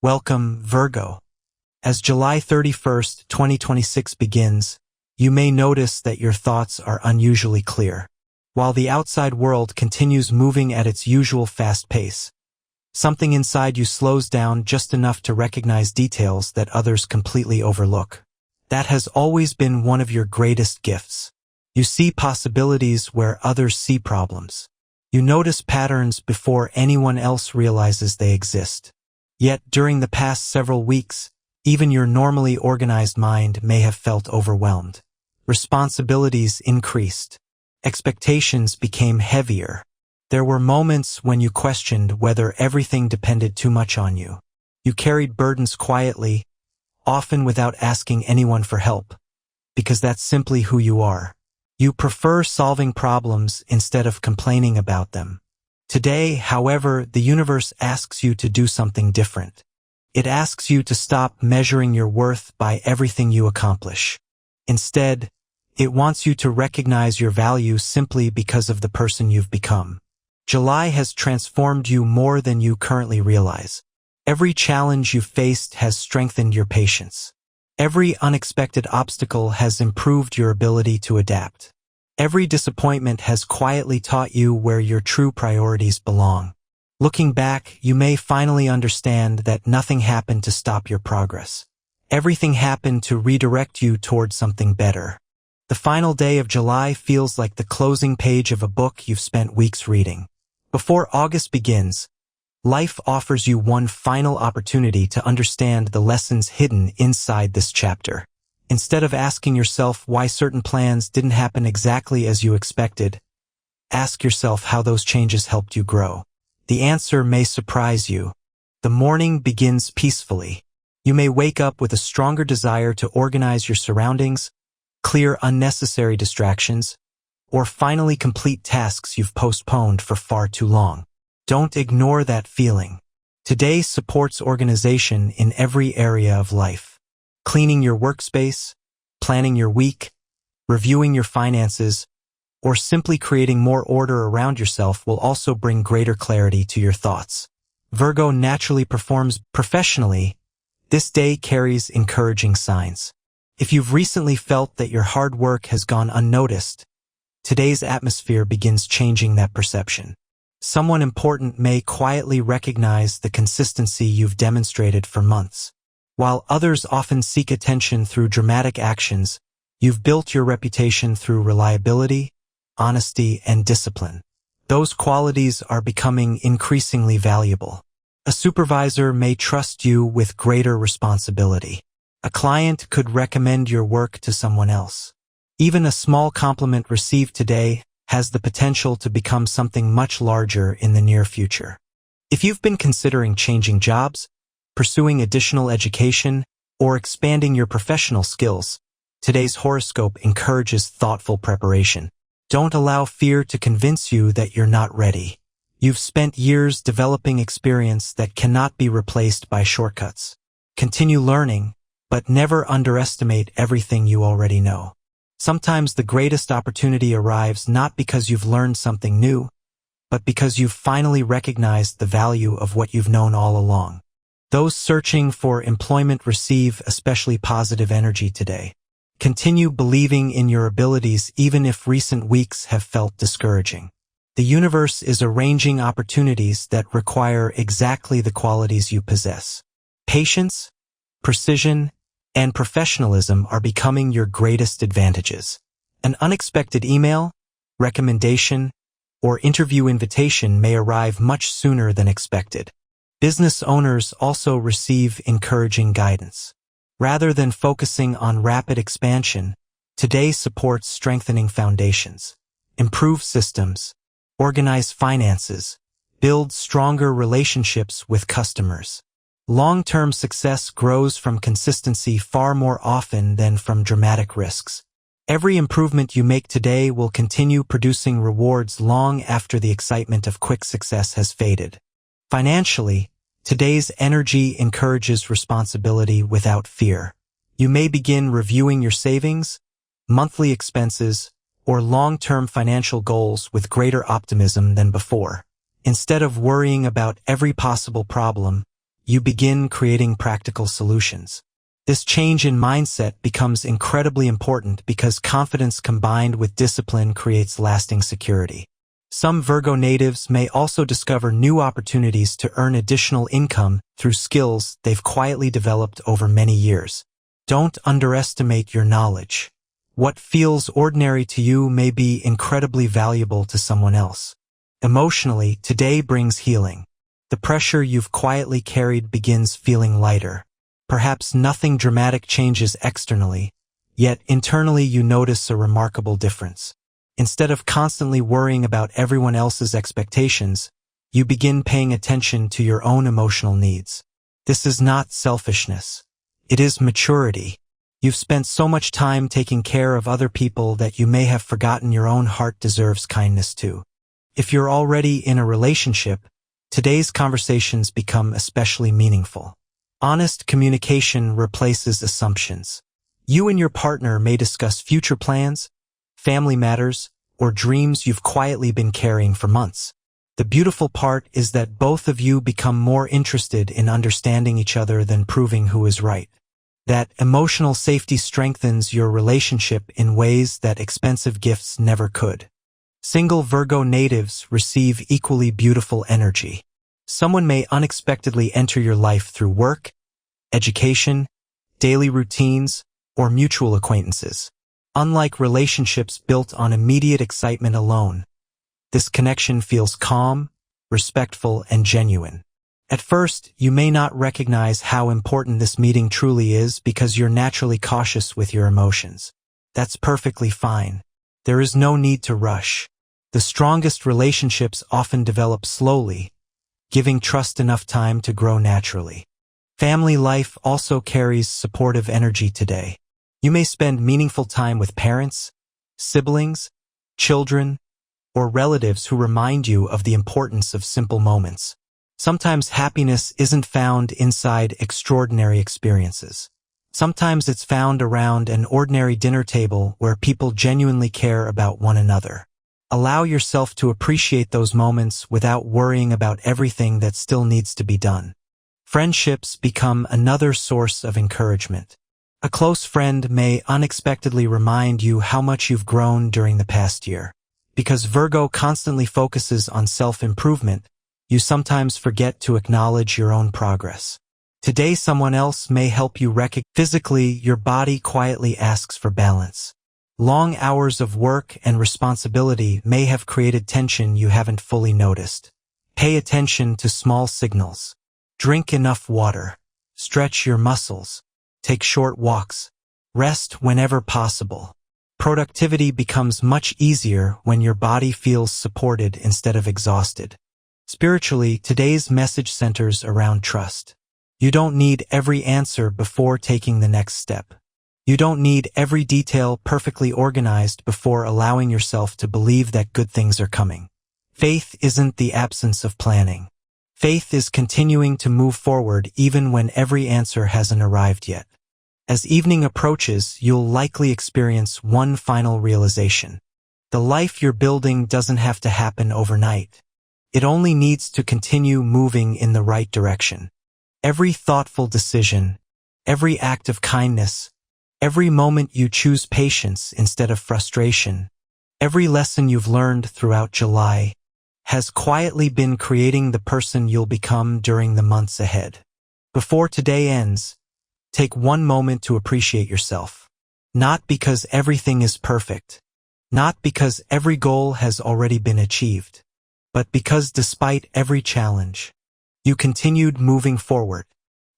Welcome, Virgo. As July 31st, 2026 begins, you may notice that your thoughts are unusually clear. While the outside world continues moving at its usual fast pace, something inside you slows down just enough to recognize details that others completely overlook. That has always been one of your greatest gifts. You see possibilities where others see problems. You notice patterns before anyone else realizes they exist. Yet, during the past several weeks, even your normally organized mind may have felt overwhelmed. Responsibilities increased. Expectations became heavier. There were moments when you questioned whether everything depended too much on you. You carried burdens quietly, often without asking anyone for help, because that's simply who you are. You prefer solving problems instead of complaining about them. Today, however, the universe asks you to do something different. It asks you to stop measuring your worth by everything you accomplish. Instead, it wants you to recognize your value simply because of the person you've become. July has transformed you more than you currently realize. Every challenge you've faced has strengthened your patience. Every unexpected obstacle has improved your ability to adapt. Every disappointment has quietly taught you where your true priorities belong. Looking back, you may finally understand that nothing happened to stop your progress. Everything happened to redirect you toward something better. The final day of July feels like the closing page of a book you've spent weeks reading. Before August begins, life offers you one final opportunity to understand the lessons hidden inside this chapter. Instead of asking yourself why certain plans didn't happen exactly as you expected, ask yourself how those changes helped you grow. The answer may surprise you. The morning begins peacefully. You may wake up with a stronger desire to organize your surroundings, clear unnecessary distractions, or finally complete tasks you've postponed for far too long. Don't ignore that feeling. Today supports organization in every area of life. Cleaning your workspace, planning your week, reviewing your finances, or simply creating more order around yourself will also bring greater clarity to your thoughts. Virgo naturally performs professionally. This day carries encouraging signs. If you've recently felt that your hard work has gone unnoticed, today's atmosphere begins changing that perception. Someone important may quietly recognize the consistency you've demonstrated for months. While others often seek attention through dramatic actions, you've built your reputation through reliability, honesty, and discipline. Those qualities are becoming increasingly valuable. A supervisor may trust you with greater responsibility. A client could recommend your work to someone else. Even a small compliment received today has the potential to become something much larger in the near future. If you've been considering changing jobs, pursuing additional education, or expanding your professional skills, today's horoscope encourages thoughtful preparation. Don't allow fear to convince you that you're not ready. You've spent years developing experience that cannot be replaced by shortcuts. Continue learning, but never underestimate everything you already know. Sometimes the greatest opportunity arrives not because you've learned something new, but because you've finally recognized the value of what you've known all along. Those searching for employment receive especially positive energy today. Continue believing in your abilities even if recent weeks have felt discouraging. The universe is arranging opportunities that require exactly the qualities you possess. Patience, precision, and professionalism are becoming your greatest advantages. An unexpected email, recommendation, or interview invitation may arrive much sooner than expected. Business owners also receive encouraging guidance. Rather than focusing on rapid expansion, today supports strengthening foundations, improve systems, organize finances, build stronger relationships with customers. Long-term success grows from consistency far more often than from dramatic risks. Every improvement you make today will continue producing rewards long after the excitement of quick success has faded. Financially, today's energy encourages responsibility without fear. You may begin reviewing your savings, monthly expenses, or long-term financial goals with greater optimism than before. Instead of worrying about every possible problem, you begin creating practical solutions. This change in mindset becomes incredibly important because confidence combined with discipline creates lasting security. Some Virgo natives may also discover new opportunities to earn additional income through skills they've quietly developed over many years. Don't underestimate your knowledge. What feels ordinary to you may be incredibly valuable to someone else. Emotionally, today brings healing. The pressure you've quietly carried begins feeling lighter. Perhaps nothing dramatic changes externally, yet internally you notice a remarkable difference. Instead of constantly worrying about everyone else's expectations, you begin paying attention to your own emotional needs. This is not selfishness. It is maturity. You've spent so much time taking care of other people that you may have forgotten your own heart deserves kindness too. If you're already in a relationship, today's conversations become especially meaningful. Honest communication replaces assumptions. You and your partner may discuss future plans, family matters, or dreams you've quietly been carrying for months. The beautiful part is that both of you become more interested in understanding each other than proving who is right. That emotional safety strengthens your relationship in ways that expensive gifts never could. Single Virgo natives receive equally beautiful energy. Someone may unexpectedly enter your life through work, education, daily routines, or mutual acquaintances. Unlike relationships built on immediate excitement alone, this connection feels calm, respectful, and genuine. At first, you may not recognize how important this meeting truly is because you're naturally cautious with your emotions. That's perfectly fine. There is no need to rush. The strongest relationships often develop slowly, giving trust enough time to grow naturally. Family life also carries supportive energy today. You may spend meaningful time with parents, siblings, children, or relatives who remind you of the importance of simple moments. Sometimes happiness isn't found inside extraordinary experiences. Sometimes it's found around an ordinary dinner table where people genuinely care about one another. Allow yourself to appreciate those moments without worrying about everything that still needs to be done. Friendships become another source of encouragement. A close friend may unexpectedly remind you how much you've grown during the past year. Because Virgo constantly focuses on self-improvement, you sometimes forget to acknowledge your own progress. Today, someone else may help you recognize. Physically, your body quietly asks for balance. Long hours of work and responsibility may have created tension you haven't fully noticed. Pay attention to small signals. Drink enough water. Stretch your muscles. Take short walks. Rest whenever possible. Productivity becomes much easier when your body feels supported instead of exhausted. Spiritually, today's message centers around trust. You don't need every answer before taking the next step. You don't need every detail perfectly organized before allowing yourself to believe that good things are coming. Faith isn't the absence of planning. Faith is continuing to move forward even when every answer hasn't arrived yet. As evening approaches, you'll likely experience one final realization. The life you're building doesn't have to happen overnight. It only needs to continue moving in the right direction. Every thoughtful decision, every act of kindness, every moment you choose patience instead of frustration, every lesson you've learned throughout July has quietly been creating the person you'll become during the months ahead. Before today ends, take one moment to appreciate yourself. Not because everything is perfect, not because every goal has already been achieved, but because despite every challenge, you continued moving forward.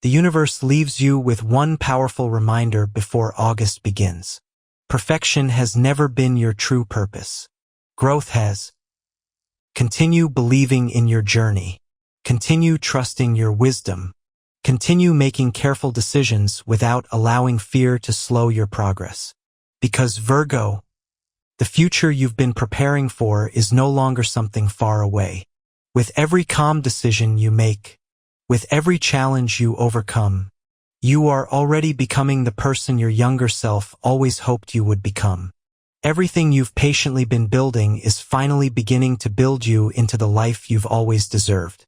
The universe leaves you with one powerful reminder before August begins. Perfection has never been your true purpose. Growth has. Continue believing in your journey. Continue trusting your wisdom. Continue making careful decisions without allowing fear to slow your progress. Because Virgo, the future you've been preparing for is no longer something far away. With every calm decision you make, with every challenge you overcome, you are already becoming the person your younger self always hoped you would become. Everything you've patiently been building is finally beginning to build you into the life you've always deserved.